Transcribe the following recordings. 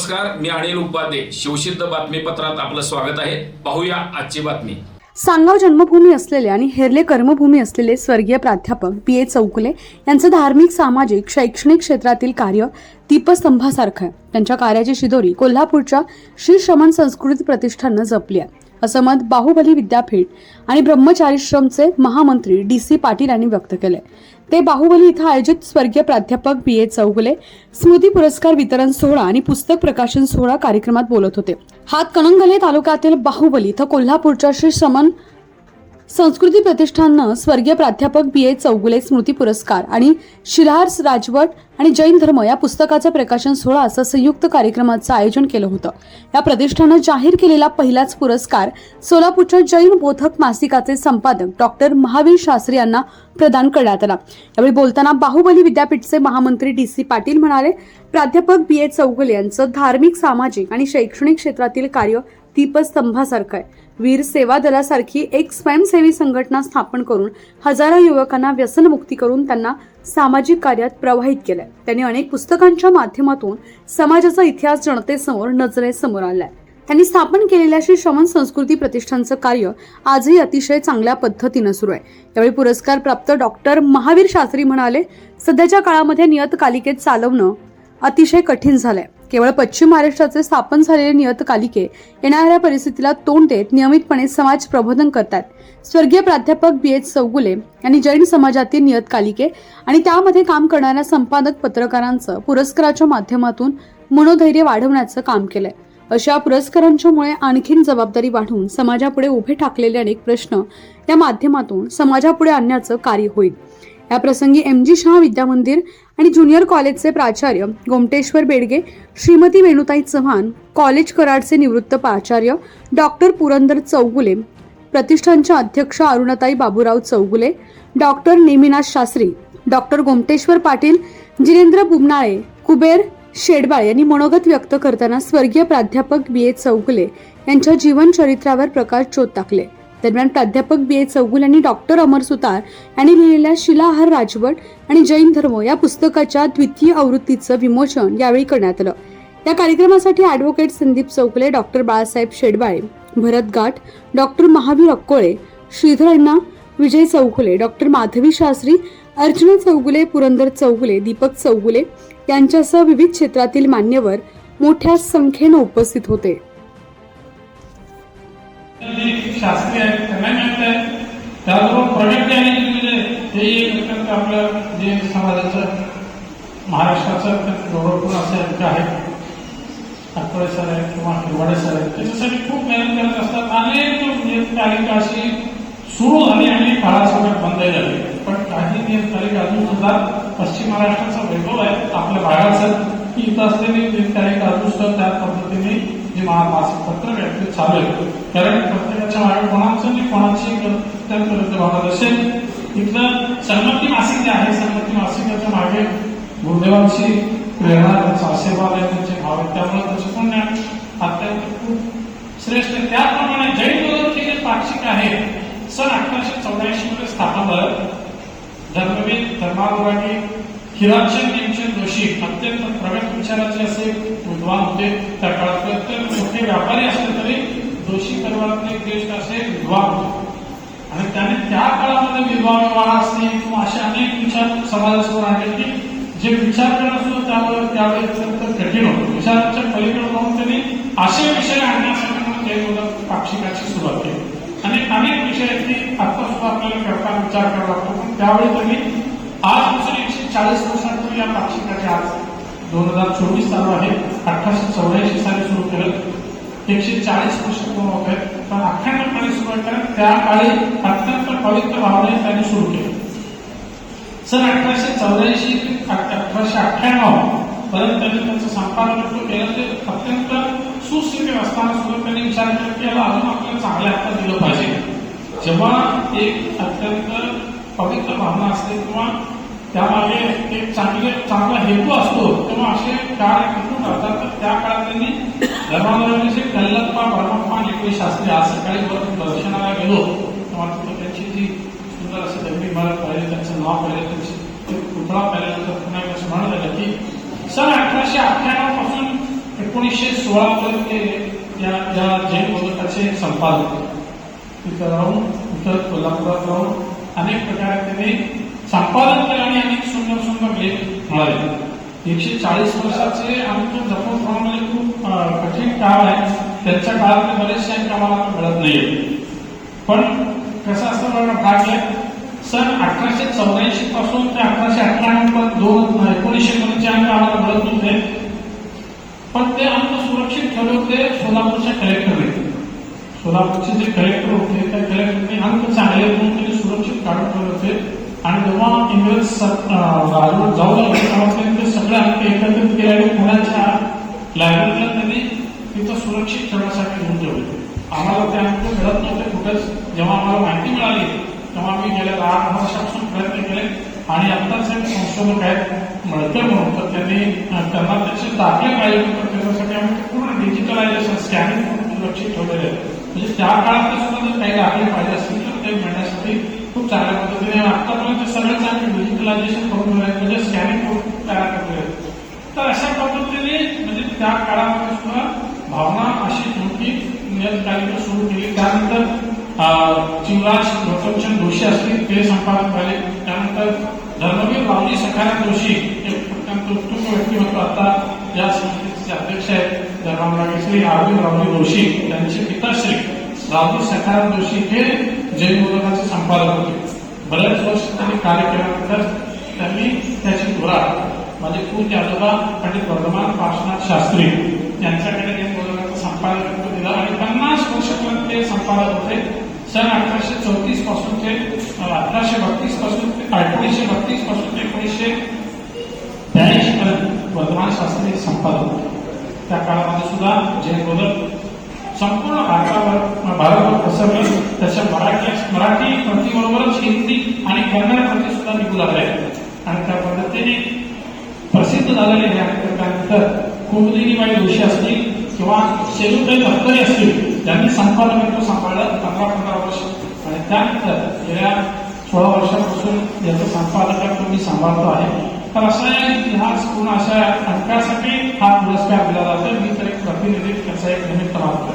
नमस्कार, मी अनिल उपाध्ये. शिवसिद्ध बातमीपत्रात आपलं स्वागत आहे. पाहूया आजची बातमी. सांगाव जन्मभूमी असलेले आणि हेरले कर्मभूमी असलेले स्वर्गीय प्राध्यापक पी.ए. चौगुले यांचं धार्मिक, सामाजिक, शैक्षणिक क्षेत्रातील कार्य दीपस्तंभासारखं आहे. त्यांच्या कार्याची शिदोरी कोल्हापूरच्या श्री श्रमण संस्कृती प्रतिष्ठाननं जपली आहे, असं मत बाहुबली विद्यापीठ आणि ब्रह्मचारीश्रमचे महामंत्री डी.सी. पाटील यांनी व्यक्त केले. ते बाहुबली इथं आयोजित स्वर्गीय प्राध्यापक पी.ए. चौगुले स्मृती पुरस्कार वितरण सोहळा आणि पुस्तक प्रकाशन सोहळा कार्यक्रमात बोलत होते. हातकणंगले तालुक्यातील बाहुबली इथं कोल्हापूरच्या श्री श्रमण संस्कृती प्रतिष्ठाननं स्वर्गीय प्राध्यापक पी.ए. चौगुले स्मृती पुरस्कार आणि शिलाहार राजवट आणि जैन धर्म या पुस्तकाचं प्रकाशन सोहळा असं संयुक्त कार्यक्रमाचं आयोजन केलं होतं. या प्रतिष्ठानं जाहीर केलेला पहिलाच पुरस्कार सोलापूरच्या जैन बोधक मासिकाचे संपादक डॉक्टर महावीर शास्त्री यांना प्रदान करण्यात आला. यावेळी बोलताना बाहुबली विद्यापीठचे महामंत्री डी.सी. पाटील म्हणाले, प्राध्यापक पी.ए. चौगुले यांचं धार्मिक, सामाजिक आणि शैक्षणिक क्षेत्रातील कार्य दीपस्तंभासारखं आहे. वीर सेवा दलासारखी एक स्वयंसेवी संघटना स्थापन करून हजारो युवकांना व्यसनमुक्ती करून त्यांना सामाजिक कार्यात प्रवाहित केलंय. त्यांनी अनेक पुस्तकांच्या माध्यमातून समाजाचा इतिहास जनतेसमोर नजरेसमोर आणलाय. त्यांनी स्थापन केलेल्या श्री श्रमण संस्कृती प्रतिष्ठानचं कार्य आजही अतिशय चांगल्या पद्धतीनं सुरू आहे. यावेळी पुरस्कार प्राप्त डॉक्टर महावीर शास्त्री म्हणाले, सध्याच्या काळामध्ये नियतकालिकेत चालवणं अतिशय कठीण झालंय. केवळ पश्चिम महाराष्ट्राचे स्थापन झालेले नियतकालिके येणाऱ्या परिस्थितीला तोंड देत नियमितपणे समाज प्रबोधन करतात. स्वर्गीय प्राध्यापक पी.ए. चौगुले यांनी जैन समाजातील नियतकालिके आणि त्यामध्ये काम करणाऱ्या संपादक पत्रकारांचं पुरस्काराच्या माध्यमातून मनोधैर्य वाढवण्याचं काम केलंय. अशा पुरस्कारांच्यामुळे आणखीन जबाबदारी वाढवून समाजापुढे उभे ठाकलेले अनेक प्रश्न या माध्यमातून समाजापुढे आणण्याचं कार्य होईल. या प्रसंगी एम.जी. शाह विद्यामंदिर आणि ज्युनियर कॉलेजचे प्राचार्य गोमटेश्वर बेडगे, श्रीमती वेणुताई चव्हाण, कॉलेज कराडचे निवृत्त प्राचार्य डॉक्टर पुरंदर चौगुले, प्रतिष्ठानच्या अध्यक्ष अरुणाताई बाबूराव चौगुले, डॉक्टर नेमिनाथ शास्त्री, डॉक्टर गोमटेश्वर पाटील, जिनेंद्र बुबनाळे, कुबेर शेडबाळ यांनी मनोगत व्यक्त करताना स्वर्गीय प्राध्यापक पी.ए. चौगुले यांच्या जीवन चरित्रावर प्रकाशझोत टाकले. दरम्यान प्राध्यापक पी.ए. चौगुले यांनी डॉक्टर अमर सुतार यांनी लिहिलेल्या शिलाहार राजवट आणि जैन धर्म या पुस्तकाच्या द्वितीय आवृत्तीचं विमोचन यावेळी करण्यात आलं. या कार्यक्रमासाठी ॲडव्होकेट संदीप चौगुले, डॉक्टर बाळासाहेब शेडबाळे, भरत गाठ, डॉक्टर महावीर अक्कोळे, श्रीधर अण्णा, विजय चौगुले, डॉक्टर माधवी शास्त्री, अर्जुन चौगुले, पुरंदर चौगुले, दीपक चौगुले यांच्यासह विविध क्षेत्रातील मान्यवर मोठ्या संख्येनं उपस्थित होते. शास्त्री आहेत त्यांना मिळत आहे. त्याबरोबर प्रोजेक्ट ते एक आपलं जे समाजाचं महाराष्ट्राचं गौरवपूर्ण असं आहे, अक्कोळे सर आहेत किंवा हिरवाडे सर आहेत, त्याच्यासाठी खूप मेहनत करत असतात. अनेक नियतकालिका अशी सुरू झाली आणि काळासोबत बंद झाली, पण काही नियतकालिका अजून सुद्धा पश्चिम महाराष्ट्राचा वैभव आहे आपल्या भागाचं की इथं असलेली नियतकालिका अजून सुद्धा त्या पद्धतीने जे मासिक पत्र व्यक्त चालू आहे. कारण प्रत्येकाच्या मागे कोणाचं नाही कोणाची करत भागात असेल. इथलं सन्मती मासिक जे आहे, सन्मती मासिकाच्या मागे गुरुदेवांची प्रेरणा, त्यांचा आशीर्वाद आहे, त्यांचे भाव आहेत, त्यामुळे त्याचं पुण्य अत्यंत खूप श्रेष्ठ. त्याप्रमाणे जैन बोधक हे जे पाक्षिक आहे सन 1884 मध्ये स्थापन झालं. धर्मवीर, धर्मानुरागी हिराचंद नेमचंद जोशी अत्यंत प्रगत विचाराचे असे विद्वान होते. त्या काळात अत्यंत मोठे व्यापारी असले तरी जोशी परिवारातले श्रेष्ठ असे विद्वान होते आणि त्याने त्या काळामध्ये विद्वान विवाह असतील किंवा असे अनेक विचार समाजासमोर आणले की जे विचार करणं सुद्धा त्यावेळी अत्यंत कठीण होतं. विचाराच्या पलीकडे जाऊन त्यांनी असे विषय आणण्यासाठी जैन बोधक पाक्षिकाची सुरुवात केली आणि अनेक विषय आहेत की आता सुद्धा आपल्याला करताना विचार करावा लागतो. पण त्यावेळी त्यांनी आजपासून 140 वर्षांपूर्वी या पाक्षिकाचे आज 2024 चालू आहे. 1884 साली सुरू केलं, 140 वर्ष पूर्ण होत आहेत, पण अखंडपणे सुरू आहे. कारण त्या काळी अत्यंत पवित्र भावनेने त्यांनी सुरू केलं. सन 1884 ते 1898 पर्यंत त्यांनी त्यांचं संपादकत्व केलं. ते अत्यंत सुस्थितीत असताना सुद्धा त्यांनी विचार केला की याला अजून आपल्याला चांगल्या हातात दिलं पाहिजे. जेव्हा एक अत्यंत पवित्र भावना असते किंवा त्यामागे एक चांगला हेतू असतो तेव्हा असे कार्य कुठून करतात. तर त्या काळात त्यांनी धर्मानुरागांचे कल्लप्पा ब्रह्मप्पा निकोळी शास्त्री आज सकाळी दर्शनाला गेलो तेव्हा तिथं त्यांची जी सुंदर असं दगडी इमारत पाहिजे, त्यांचं नाव पाहिजे, त्यांची पुतळा पाहिल्यानंतर पुन्हा असं म्हणत झालं की सन 1898 पासून 1916 पर्यंत ते या जैन बोधकाचे संपादक होते. तिथं राहून इथं कोल्हापुरात राहून अनेक प्रकारे त्यांनी संपादन केलं आणि अनेक सुंदर सुंदर लेख मिळाले. 140 वर्षाचे आमचं जपून ठेवणं म्हणजे खूप कठीण काळ आहे. त्यांच्या काळात बरेचसे अंक आम्हाला मिळत नाही. पण कसं असतं बघा, भाग आहे सन 1884 पासून ते 1898 1900 अंक आम्हाला मिळत होते. पण ते अंक सुरक्षित ठेवले होते सोलापूरच्या कलेक्टरने. सोलापूरचे जे कलेक्टर होते त्या कलेक्टरने अंक चांगले म्हणून त्यांनी सुरक्षित काढून ठेवले होते. आणि जेव्हा इंग्रज राजवट जाऊ लागले तेव्हा त्यांनी ते सगळे अंक एकत्रित केले आणि पुण्याच्या लायब्ररीला त्यांनी तिथं सुरक्षित ठेवण्यासाठी घेऊन ठेवले. आम्हाला ते अंक मिळत नव्हते कुठेच. जेव्हा आम्हाला माहिती मिळाली तेव्हा आम्ही गेल्या 8 वर्षापासून प्रयत्न केले आणि आत्ताच एक संशोधक आहेत मळकर म्हणून, तर त्यांना त्याचे दाखले पाहिजे तर त्याच्यासाठी आम्ही पूर्ण डिजिटलायझेशन स्कॅनिंग करून सुरक्षित ठेवलेले आहे. म्हणजे त्या काळात सुद्धा जर काही दाखले पाहिजे असतील तर ते मिळण्यासाठी खूप चांगल्या पद्धतीने आतापर्यंत सगळ्याच आम्ही डिजिटलायझेशन करून ठेवले म्हणजे स्कॅनिंग करून तयार केले. तर अशा पद्धतीने म्हणजे त्या काळामध्ये सुद्धा भावना अशी होती. नियतकालिका सुरू केली. त्यानंतर चिवराज गौतमचंद जोशी असतील ते संपादक झाले. त्यानंतर धर्मवीर रावजी सखाराम जोशी एक अत्यंत उत्तुंग व्यक्तिमत्व आता या समितीचे अध्यक्ष आहेत. श्री अरविंद रावजी जोशी त्यांचे पिताश्री रावजी सखाराम जोशी हे जैन बोधकाचे संपादक होते. बरेच वर्ष त्यांनी कार्य केल्यानंतर त्यांनी त्याची धुरा माझे पूज्य आजोबा पंडित वर्धमान पार्श्वनाथ शास्त्री यांच्याकडे जैन बोधकाचं संपादकत्व दिलं आणि 50 वर्षापर्यंत ते संपादक होते. सन 1834 पासून ते 1832 पासून ते 1932 पासून ते 1982 पर्यंत वर्धमान शास्त्री संपादक होते. त्या काळामध्ये सुद्धा जैन बोधक संपूर्ण भारतभर पसरलं. त्याच्या मराठी प्रतिबरोबरच हिंदी आणि कन्नड प्रती सुद्धा निघू लागले आणि त्या पद्धतीने प्रसिद्ध झालेले त्यानंतर कुमुदिनीबाई जोशी असतील किंवा शेलुताई दत्तरी असतील यांनी संपादकत्व सांभाळलं 15 वर्ष आणि त्यानंतर गेल्या 16 वर्षापासून याचं संपादकत्व मी सांभाळतो आहे. तर असा इतिहास पूर्ण अशा अंकासाठी हा पुरस्कार दिला जातो. मी तर एक प्रतिनिधी त्याचा एक निमित्त मानतो.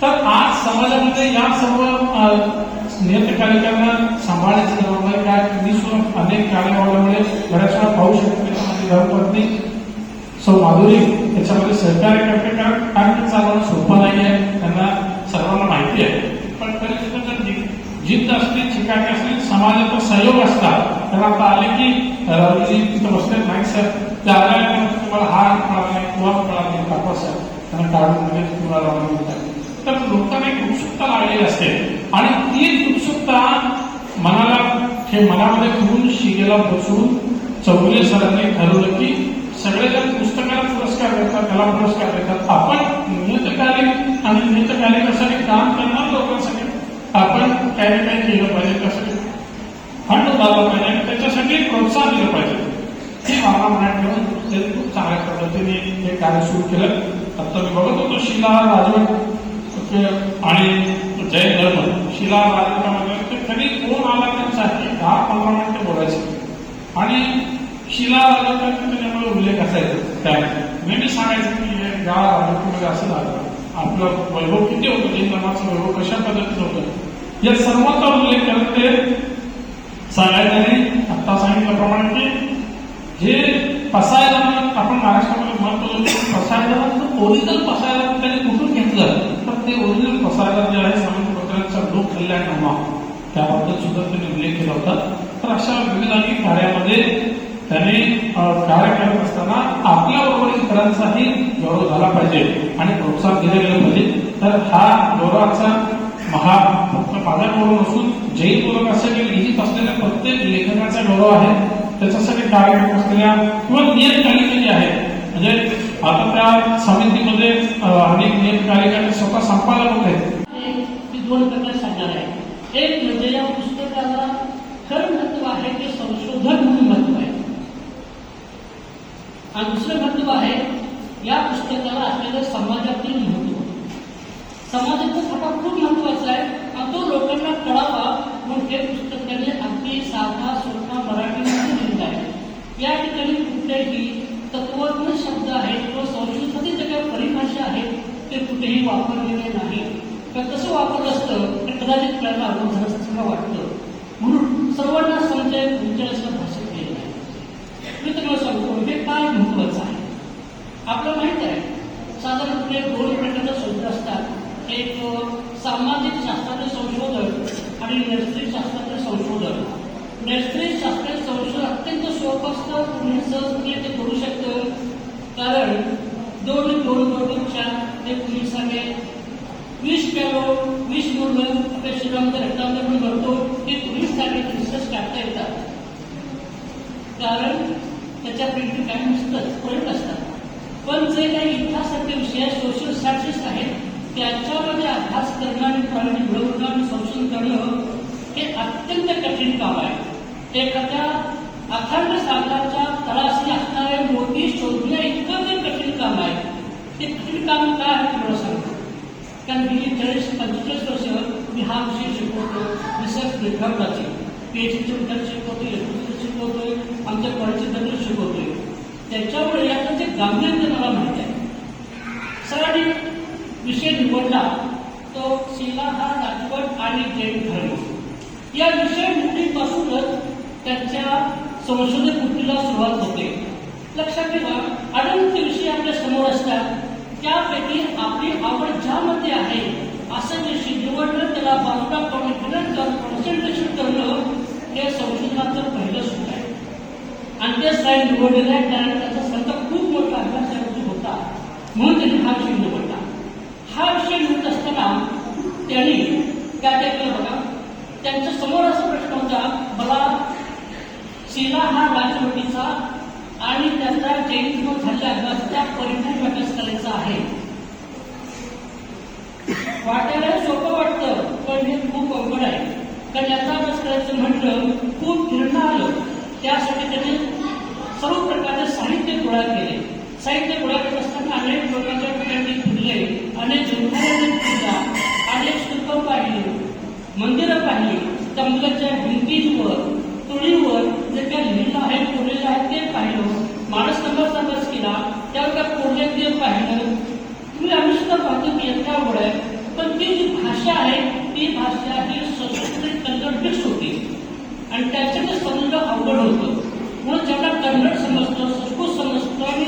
तर आज समाजामध्ये या सर्व नियतकालिकांना सांभाळण्याची जबाबदारी काय. मी सुद्धा अनेक कार्यक्रमामुळे बऱ्याच वेळा पाहू शकतो त्याच्यामध्ये धर्मपत्नी सौ माधुरी त्याच्यामध्ये सहकार्य करते. कारण कार्य चालवणं सोपं नाही आहे, त्यांना सर्वांना माहिती आहे. पण तरी सुद्धा जर जिद्द असते, चिकाटी असते, समाजाचा सहयोग असता. तर आता आले की रावजी तिथं बसले नाही सर ते आल्यानंतर तुम्हाला हार कळा नाही किंवा कळा नाही दाखवा सर त्यांना काढून म्हणजे तुम्हाला मिळतात. तर लोकांना एक उत्सुकता लागलेली असते आणि ती उत्सुकता मनामध्ये ठेवून शिगेला बसवून चौगुले सरांनी ठरवलं की सगळेजण पुस्तकाला पुरस्कार देतात, त्याला पुरस्कार देतात. आपण नियतकालिक आणि नियतकालिकासाठी काम करणार लोकांसाठी आपण काही ना काही केलं पाहिजे. त्यासाठी फंड झाला पाहिजे आणि त्याच्यासाठी प्रोत्साहन दिलं पाहिजे. ही भावना मनात ठेवून त्यांनी खूप चांगल्या पद्धतीने हे कार्य सुरू केलं. आता मी बघत होतो शिलाहार राजवट आणि जैन धर्म शिलाहार राजवटामध्ये कधी कोण आला त्यांच्यासाठी 10-15 मिनिटं बोलायचे आणि शिलाहार राजवटाचा त्याच्यामुळे उल्लेख असायचा. काय नेहमी सांगायचं की या राजवटीमध्ये असं झालं, आपलं वैभव किती होतं, जैन धर्माचं वैभव कशा पद्धतीचं होतं या सर्वांचा उल्लेख करत ते सांगायचं. आता सांगितल्याप्रमाणे की जे पसायदान आपण महाराष्ट्रामध्ये म्हणतो पसायदानाचं ओरिजिनल पसायदान त्यांनी कुठून घेतलं तर ते ओरिजिनल पसायदान जे आहे सामंतपत्रांचा लोक कल्याणनामा त्याबद्दल सुद्धा त्यांनी उल्लेख केला होता. तर अशा विविध अनेक कार्यामध्ये त्यांनी कार्य करत असताना आपल्याबरोबर इतरांचाही गौरव झाला पाहिजे आणि प्रोत्साहन दिलं गेलं पाहिजे. तर हा गौरवाचा फक्त माझा गौरव नसून जैन बोधकासाठी लिहित असलेल्या प्रत्येक लेखकाचा गौरव आहे. त्याच्यासाठी कार्य करत असलेल्या किंवा नियतकालिका जी आहे म्हणजे आता त्या समितीमध्ये अनेक नियतकालिकाचे स्वतः संपादक होते. मी 2 प्रकार सांगणार आहे. एक म्हणजे या पुस्तकाला खरं महत्व आहे ते संशोधन म्हणून महत्व आहे आणि दुसरं महत्व आहे या पुस्तकाला असलेलं समाजातील महत्व. समाजाचं स्वतः खूप महत्वाचं आहे आणि तो लोकांना कळावा म्हणून हे पुस्तक त्यांनी अगदी साधा सोपा मराठीमध्ये लिहिलं आहे. या ठिकाणी कुठलेही तत्वज्ञ शब्द आहेत तर तसं वापरलं असतं तर कदाचित आपल्याला अवघड झालं असं मला वाटतं. म्हणून सर्वांना समजेल विचारायचं भाषण केलं आहे. मी तुम्हाला सांगतो हे काय महत्वाचं आहे. आपल्याला माहित आहे साधारणपणे 2 प्रकारचे शोध असतात. एक सामाजिक शास्त्राचे संशोधन आणि नैसर्गिक शास्त्राचे संशोधन. नैसर्गिक शास्त्राचे संशोधन अत्यंत सोपं असतं, तुम्ही सहजपणे ते करू शकतो. कारण 2 ते तुम्ही सांगेल 20 कॅलो 20 मुलं आपल्या शरीरामध्ये रक्तामध्ये आपण भरतो हे तुम्ही सांगेल रिसर्च टाकता येतात. कारण त्याच्यापैकी काही नसतं, पॉईंट असतात. पण जे काही इतिहासाचे विषय सोशल सायन्सेस आहेत त्याच्यामध्ये अभ्यास करणं आणि प्राणी घडवणं आणि संशोधन करणं हे अत्यंत कठीण काम आहे. एखाद्या अखंड सागराच्या तळाशी असणारे मोती शोधणे इतकं ते कठीण काम आहे. ते कठीण काम काय आहे तुम्हाला सांगतो. कारण गेली 40-45 वर्ष मी हा विषय शिकवतो. रिसर्च लेखाची PhD विद्यार्थी शिकवतोय, शिकवतोय, आमच्या कॉलेजचे विद्यार्थी शिकवतोय. त्याच्यामुळे याचं जे गांभीर्य मला माहिती आहे. सरांनी विषय निवडला तो शिलाहार राजवट आणि जैन धर्म. या विषय निवडीपासूनच त्यांच्या संशोधन कृतीला सुरुवात होते. लक्षात ठेवा अनंत विषय आपल्या समोर असतात. त्यापैकी आपली आवड ज्यामध्ये आहे असं विषय निवडणं त्याला बाजूला कॉन्सन्ट्रेशन करणं हे संशोधनाचं पहिलं सुख आहे. आणि ते साईन निवडलेलं आहे कारण त्याचा स्वतः खूप मोठा अभ्यास होता म्हणून त्यांनी हा विषय निवडला. हा विषय निवडत असताना त्यांनी काय केलं बघा. त्यांच्या समोर असा प्रश्न होता मला शिलाहार राजवटीचा आणि त्याचा जैनिझम झालेला अभ्यास त्या परिणामी अभ्यास करायचा आहे. वाटायला सोपं वाटतं पण हे खूप अवघड आहे. कारण याचा अभ्यास करायचं म्हटलं खूप फिरणं आलं. त्यासाठी त्यांनी सर्व प्रकारचे साहित्य गोळा केले. साहित्य गोळा करत असताना अनेक लोकांच्या ठिकाणी फिरले, अनेक ग्रंथालयांनी फिरला, अनेक शिल्प पाहिले, मंदिरं पाहिली, तंबूच्या भिंतींवर तुळीवर जे काही लिहिलं आहे कोरलेलं आहे ते पाहिलं, मानसकंबाचा अभ्यास केला, त्यावर काय कोरले ते पाहिलं. तुम्ही आम्ही सुद्धा पाहतो की इतका आवड आहे. पण ती जी भाषा आहे ती भाषा ही संस्कृत आणि कन्नड मिक्स होती आणि त्याच्याने समजणं अवघड होतं. म्हणून ज्यांना कन्नड समजतं, संस्कृत समजतं आणि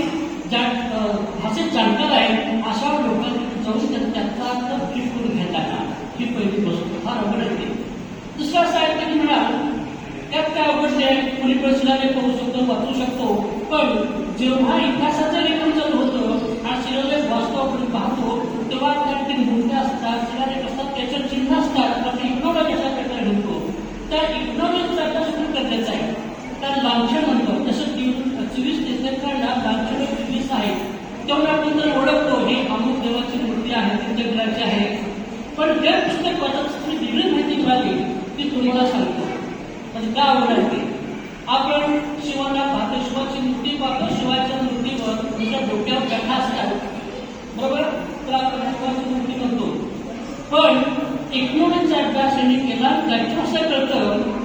भाषेत जाणकार आहे अशा लोकांनी जाऊन त्याचा अर्थ फिट करून घेताना ही पहिली गोष्ट फार अवघड आहे. दुसरा साहित्य की म्हणाल त्यात काय अवघड आहे. कुणी शिलालेख करू शकतो, वाचू शकतो. पण जेव्हा इतिहासाचं लेखन चालू होतं आणि शिलालेख वाचतो आपण पाहतो तेव्हा त्यातील मूर्त्या असतात, शिलालेख असतात, त्याच्यावर चिन्ह असतात. आपण इग्नोरॉजी अशा प्रकारे म्हणतो. त्या इग्नोरॉजीचा अभ्यास खूप गरजेचा आहे. तर लांछन म्हणतो तसं 24 तीर्थंकरांना लांछन 20 आहे तेवढं आपण जर ओळखतो हे अमुक देवाची मूर्ती आहे, त्यांच्या घराची आहे. पण हे पुस्तक वाचत वेगळी माहिती मिळाली ती तुम्हाला सांगतो. म्हणजे काय आवड आहे ते. आपण शिवाला पाहतो, शिवाची मूर्ती पाहतो, शिवाच्या मूर्तीवर तुमच्या डोक्यावर गाठा असतात बरोबर, तर आपण शिवाची मूर्ती म्हणतो. पण इग्नोरन्सचा अभ्यास यांनी केला. त्याच्या असं कळतं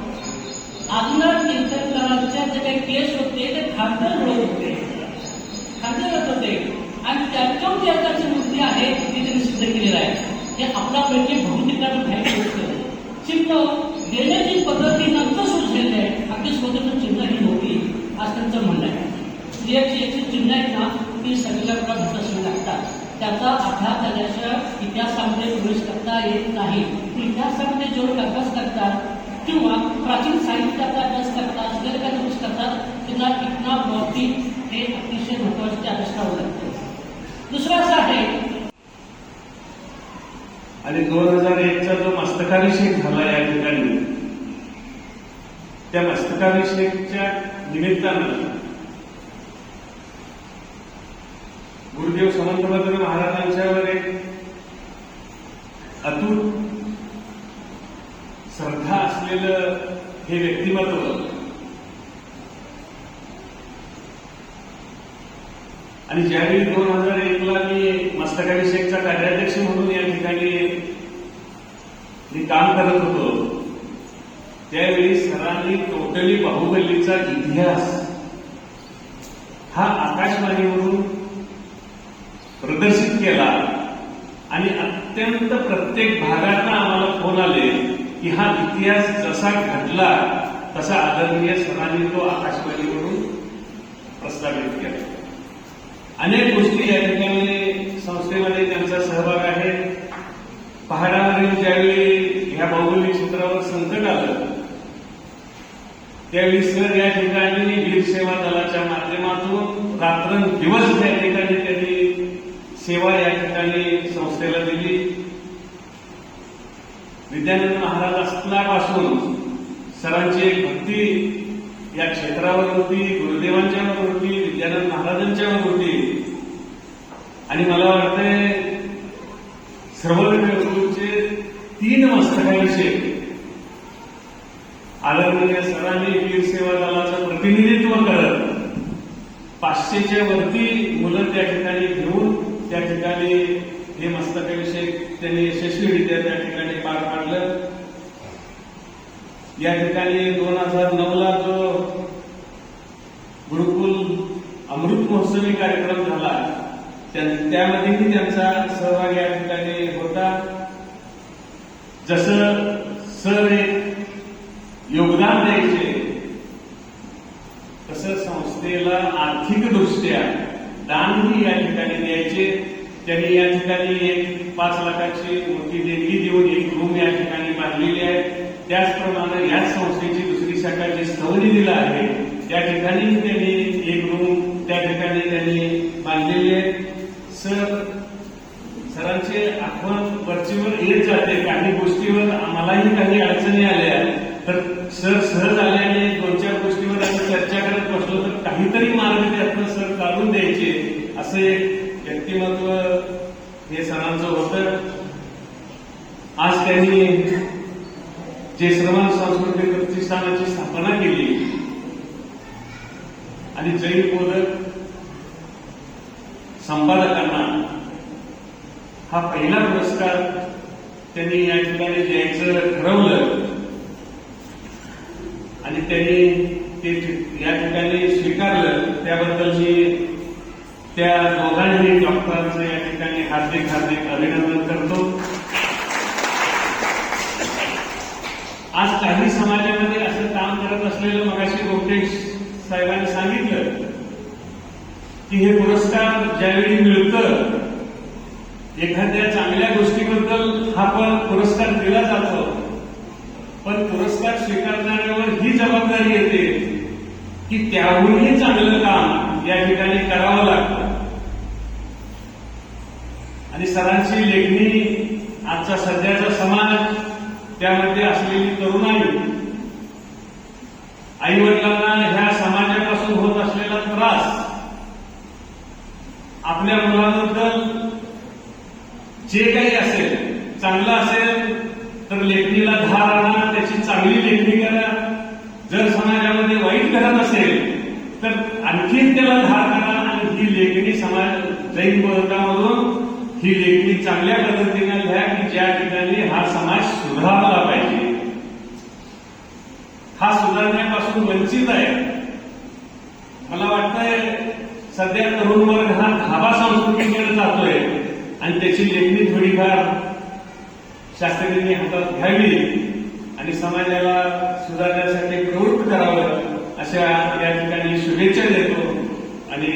आदिनाथ तीर्थंकरांच्या जे काही केस होते ते खांदर मिळत होते, खांदर होत होते आणि त्याच्यावर जी आताची मूर्ती आहे ती त्यांनी सिद्ध केलेलं आहे. हे आपल्यापैकी भौतिकानं माहिती होतं. चिन्ह देण्याची पद्धती नंतर सुरू झालेली आहे. अगदी स्वतंत्र चिन्ह ही नव्हती असं त्यांचं म्हणणं आहे. याची चिन्ह आहेत ना ती सगळ्याला भेटत लागतात. त्याचा अभ्यास झाल्याशिवाय इतिहासामध्ये प्रवेश करता येत नाही. इतिहासामध्ये जेवढे अभ्यास करतात किंवा प्राचीन साहित्याचा अभ्यास करतात, शिलालेखाचा अभ्यास करतात त्यांना इथनाबौद्धिक हे अतिशय महत्वाचे अभ्यास करावं लागतं. दुसरं असं आहे आणि 2001चा जो मस्तकाभिषेक झाला या ठिकाणी त्या मस्तकाभिषेकच्या निमित्तानं गुरुदेव समर्थभद्र महाराजांच्यावर एक अतूट श्रद्धा असलेलं हे व्यक्तिमत्व आणि ज्यावेळी 2001ला मी मस्तकाभिषेकचा कार्याध्यक्ष म्हणून या ठिकाणी मी काम करत होतो त्यावेळी सरांनी टोटली बाहुबलीचा इतिहास हा आकाशवाणीवरून प्रदर्शित केला आणि अत्यंत प्रत्येक भागातनं आम्हाला फोन आले की हा इतिहास जसा घडला तसा आदरणीय सरांनी तो आकाशवाणीवरून प्रस्थापित केला. अनेक गोष्टी या ठिकाणी संस्थेमध्ये त्यांचा सहभाग आहे. पहाडावरील ज्यावेळी ह्या भौगोलिक क्षेत्रावर संकट आलं त्यावेळी सर या ठिकाणी वीर सेवा दलाच्या माध्यमातून रात्रंदिवस या ठिकाणी त्यांनी सेवा या ठिकाणी संस्थेला दिली. विद्यानंद महाराज असल्यापासून सरांची एक भक्ती या क्षेत्रावर होती, गुरुदेवांच्यावर होती, विद्यानंद महाराजांच्यावर होती. आणि मला वाटतंय सर्वधर्मचे 3 मस्तकाभिषेक आदरणीय सरांनी वीर सेवा दलाचं प्रतिनिधित्व करत 500च्या वरती मुलं त्या ठिकाणी घेऊन त्या ठिकाणी हे मस्तकाभिषेक त्यांनी यशस्वीरित्या त्या ठिकाणी पार पाडलं. या ठिकाणी 2009ला जो गुरुकुल अमृत महोत्सवी कार्यक्रम झाला त्यामध्येही त्यांचा सहभाग या ठिकाणी होता. जसं सर एक योगदान द्यायचे तसं संस्थेला आर्थिकदृष्ट्या दानही या ठिकाणी द्यायचे. त्यांनी या ठिकाणी एक 5 लाखाची मोठी देणगी देऊन एक रूम या ठिकाणी बांधलेली आहे. त्याचप्रमाणे याच संस्थेची दुसरी शाखा जी स्थवनी दिला आहे त्या ठिकाणी त्यांनी एक रूम त्या ठिकाणी त्यांनी बांधलेली आहे. सरांचे आठवण वरचीवर येत जाते. काही गोष्टीवर आम्हालाही काही अडचणी आल्या तर सर सहज आल्याने 2-4 गोष्टीवर आम्ही चर्चा करत बसलो तर काहीतरी मार्ग त्यातनं सर काढून द्यायचे असं एक व्यक्तिमत्व हे सरांचं होतं. आज त्यांनी जे श्रमण सांस्कृतिक प्रतिष्ठानाची स्थापना केली आणि जैन बोधक संपादकांना हा पहिला पुरस्कार त्यांनी या ठिकाणी द्यायचं ठरवलं आणि त्यांनी ते या ठिकाणी स्वीकारलं. त्याबद्दल मी त्या दोघांनी डॉक्टरांचं या ठिकाणी हार्दिक अभिनंदन करतो. आज काही समाजामध्ये असं काम करत असलेलं मगाशी गोपटे साहेबांनी सांगितलं की हे पुरस्कार ज्यावेळी मिळतं एखाद्या चांगल्या गोष्टीबद्दल हा पण पुरस्कार दिला जातो पण पुरस्कार स्वीकारणाऱ्यावर ही जबाबदारी येते की त्याहूनही चांगलं काम या ठिकाणी करावं लागतं. आणि सरांची लेखणी आजचा सध्याचा समाज त्यामध्ये असलेली तरुणाई आई वडिलांना ह्या समाजापासून होत असलेला त्रास आपल्या मुलाबद्दल जे काही असेल चांगलं असेल तर लेखणीला धार आणा, त्याची चांगली लेखणी करा. जर समाजामध्ये वाईट घडत असेल तर आणखी त्याला धार करा आणि ही लेखणी समाज जैन बोधकामधून ही लेखणी चांगल्या पद्धतीने घ्या की ज्या ठिकाणी हा समाज सुधारला पाहिजे. हा सुधारण्यापासून वंचित आहे. मला वाटतंय सध्या तरुण वर्ग हा धाबा संस्कृतीकडे जातोय आणि त्याची लेखणी थोडीफार शास्त्रज्ञांनी हातात घ्यावी आणि समाजाला सुधारण्यासाठी प्रवृत्त करावं अशा या ठिकाणी शुभेच्छा देतो. आणि